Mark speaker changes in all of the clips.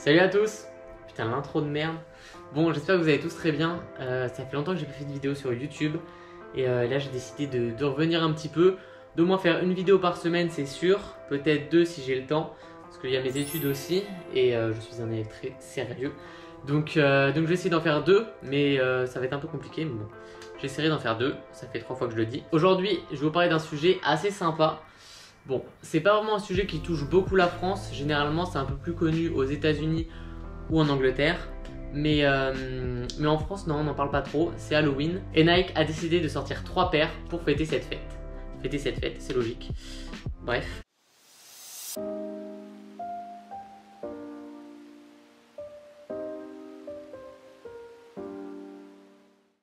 Speaker 1: Salut à tous. Putain, l'intro de merde. Bon, j'espère que vous allez tous très bien. Ça fait longtemps que j'ai pas fait de vidéo sur YouTube. Et là, j'ai décidé de revenir un petit peu. D'au moins faire une vidéo par semaine, c'est sûr. Peut-être deux si j'ai le temps. Parce qu'il y a mes études aussi. Et je suis un élève très sérieux. Donc je vais essayer d'en faire deux. Mais ça va être un peu compliqué. Mais bon, j'essaierai d'en faire deux. Ça fait 3 fois que je le dis. Aujourd'hui, je vais vous parler d'un sujet assez sympa. Bon, c'est pas vraiment un sujet qui touche beaucoup la France. Généralement, c'est un peu plus connu aux États-Unis ou en Angleterre. Mais en France, non, on n'en parle pas trop. C'est Halloween. Et Nike a décidé de sortir 3 paires pour fêter cette fête. Fêter cette fête, c'est logique. Bref.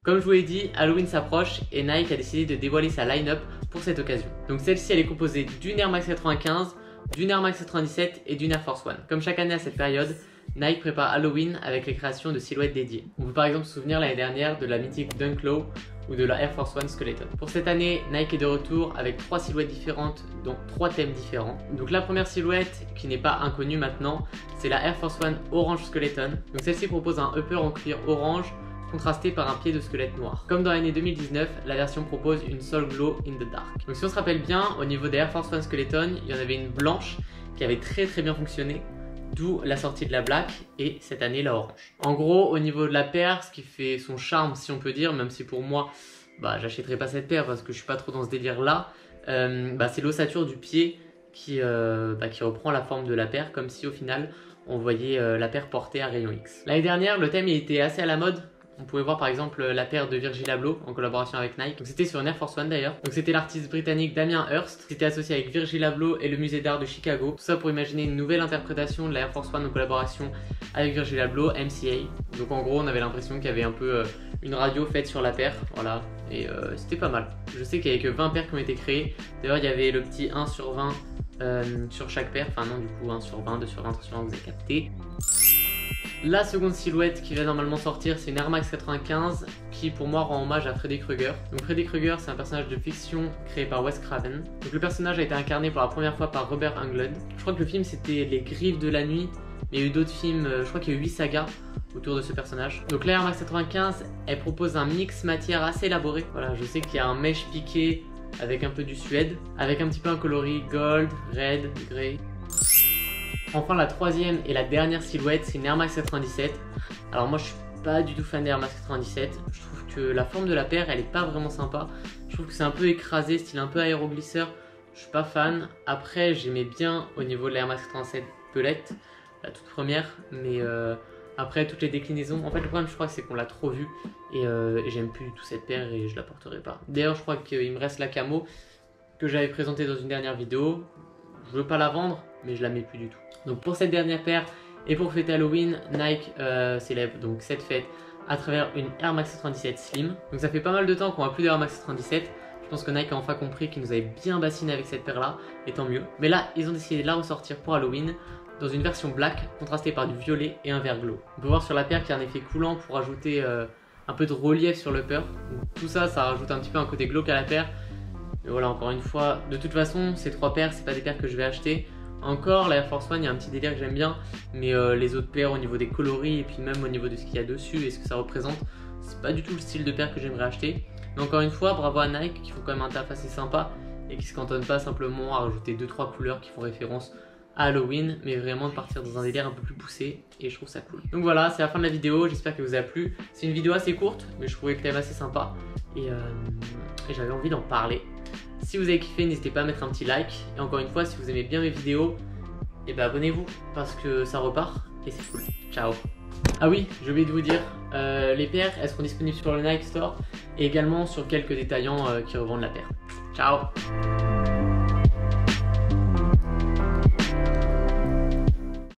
Speaker 1: Comme je vous l'ai dit, Halloween s'approche et Nike a décidé de dévoiler sa line-up pour cette occasion. Donc celle-ci, elle est composée d'une Air Max 95, d'une Air Max 97 et d'une Air Force One. Comme chaque année à cette période, Nike prépare Halloween avec les créations de silhouettes dédiées. On peut par exemple se souvenir l'année dernière de la mythique Dunk Low ou de la Air Force One Skeleton. Pour cette année, Nike est de retour avec 3 silhouettes différentes, dont 3 thèmes différents. Donc la première silhouette, qui n'est pas inconnue maintenant, c'est la Air Force One Orange Skeleton. Donc celle-ci propose un upper en cuir orange contrasté par un pied de squelette noir. Comme dans l'année 2019, la version propose une sole glow in the dark. Donc si on se rappelle bien, au niveau des Air Force One Skeleton, il y en avait une blanche qui avait très bien fonctionné, d'où la sortie de la black et cette année la orange. En gros, au niveau de la paire, ce qui fait son charme si on peut dire, même si pour moi, j'achèterai pas cette paire parce que je suis pas trop dans ce délire là, c'est l'ossature du pied qui reprend la forme de la paire, comme si au final on voyait la paire portée à rayon X. L'année dernière, le thème il était assez à la mode. On pouvait voir par exemple la paire de Virgil Abloh en collaboration avec Nike. Donc c'était sur une Air Force One d'ailleurs. Donc c'était l'artiste britannique Damien Hirst. C'était associé avec Virgil Abloh et le musée d'art de Chicago. Tout ça pour imaginer une nouvelle interprétation de la Air Force One en collaboration avec Virgil Abloh, MCA. Donc en gros on avait l'impression qu'il y avait un peu une radio faite sur la paire. Voilà. Et c'était pas mal. Je sais qu'il n'y avait que 20 paires qui ont été créées. D'ailleurs il y avait le petit 1 sur 20 sur chaque paire. Enfin non du coup 1 sur 20, 2 sur 20, 3 sur 20, vous avez capté. La seconde silhouette qui va normalement sortir, c'est une Air Max 95 qui pour moi rend hommage à Freddy Krueger. Donc Freddy Krueger, c'est un personnage de fiction créé par Wes Craven. Donc le personnage a été incarné pour la première fois par Robert Englund. Je crois que le film c'était Les Griffes de la Nuit, mais il y a eu d'autres films, je crois qu'il y a eu 8 sagas autour de ce personnage. Donc la Air Max 95, elle propose un mix matière assez élaboré. Voilà, je sais qu'il y a un mesh piqué avec un peu du suède, avec un petit peu un coloris gold, red, grey. Enfin la troisième et la dernière silhouette, c'est une Air Max 97. Alors moi je suis pas du tout fan d'Air Max 97. Je trouve que la forme de la paire elle est pas vraiment sympa. Je trouve que c'est un peu écrasé, style un peu aéroglisseur. Je suis pas fan. Après j'aimais bien au niveau de l'Air Max 87 Pelette, la toute première. Mais après toutes les déclinaisons, en fait le problème je crois que c'est qu'on l'a trop vue. Et j'aime plus du tout cette paire et je la porterai pas. D'ailleurs je crois qu'il me reste la camo que j'avais présentée dans une dernière vidéo. Je veux pas la vendre mais je la mets plus du tout. Donc pour cette dernière paire et pour fêter Halloween, Nike célèbre donc cette fête à travers une Air Max 97 Slim. Donc ça fait pas mal de temps qu'on a plus d'Air Max 97. Je pense que Nike a enfin compris qu'ils nous avaient bien bassiné avec cette paire là, et tant mieux. Mais là, ils ont décidé de la ressortir pour Halloween dans une version black contrastée par du violet et un vert glow. On peut voir sur la paire qu'il y a un effet coulant pour ajouter un peu de relief sur le upper. Tout ça, ça rajoute un petit peu un côté glauque à la paire. Mais voilà, encore une fois, de toute façon, ces 3 paires, c'est pas des paires que je vais acheter. Encore, la Air Force One, il y a un petit délire que j'aime bien, mais les autres paires au niveau des coloris et puis même au niveau de ce qu'il y a dessus et ce que ça représente, c'est pas du tout le style de paire que j'aimerais acheter. Mais encore une fois, bravo à Nike qui font quand même un taf assez sympa et qui se cantonne pas simplement à rajouter 2-3 couleurs qui font référence à Halloween, mais vraiment de partir dans un délire un peu plus poussé et je trouve ça cool. Donc voilà, c'est la fin de la vidéo, j'espère qu'elle vous a plu. C'est une vidéo assez courte, mais je trouvais le thème assez sympa et j'avais envie d'en parler. Si vous avez kiffé, n'hésitez pas à mettre un petit like. Et encore une fois, si vous aimez bien mes vidéos, abonnez-vous parce que ça repart et c'est cool. Ciao. Ah oui, j'ai oublié de vous dire, les paires, elles seront disponibles sur le Nike Store et également sur quelques détaillants qui revendent la paire. Ciao.